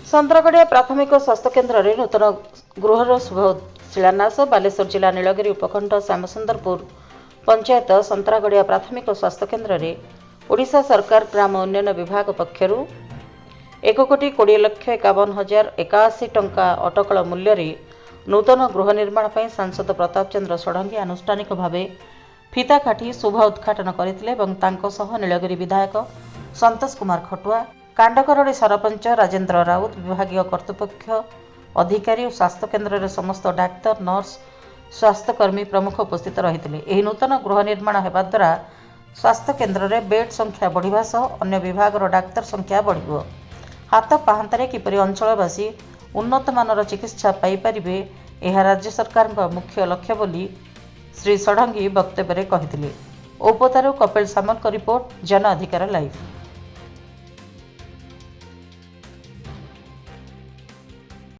संतरागड़िया प्राथमिक स्वास्थ्य केन्द्र में नूतन गृहर शुभ शिलान्यास बालेश्वर जिला नीलगिरी उपखंड श्यामसुंदरपुर पंचायत संतरागड़िया प्राथमिक स्वास्थ्य केन्द्र में ओडिशा सरकार ग्राम उन्नयन विभाग पक्षर 1,20,51,081 टंका अटकल मूल्य नूतन गृह निर्माण पर सांसद प्रताप चंद्र षडंगी आनुष्ठानिक भाव फिता काटी शुभ उद्घाटन करते नीलगिरी विधायक संतोष कुमार खटुआ कांडकरड़ी सरपंच राजेन्द्र राउत विभागीय कर्तृपक्ष अधिकारी और स्वास्थ्य केन्द्र में समस्त डाक्तर नर्स स्वास्थ्यकर्मी प्रमुख उपस्थित रही नूतन गृह निर्माण होगा द्वारा स्वास्थ्य केन्द्र में बेड संख्या बढ़िया सह अन्य विभाग डाक्तर संख्या बढ़ हाथ पाहांतारे किपरि अंचलवासी उन्नत मानर चिकित्सा पाइपारे यह राज्य सरकार मुख्य लक्ष्य बोली श्री षडंगी वक्तव्य कहते। ओपतारू कपिल सामल रिपोर्ट जन अधिकार लाइव।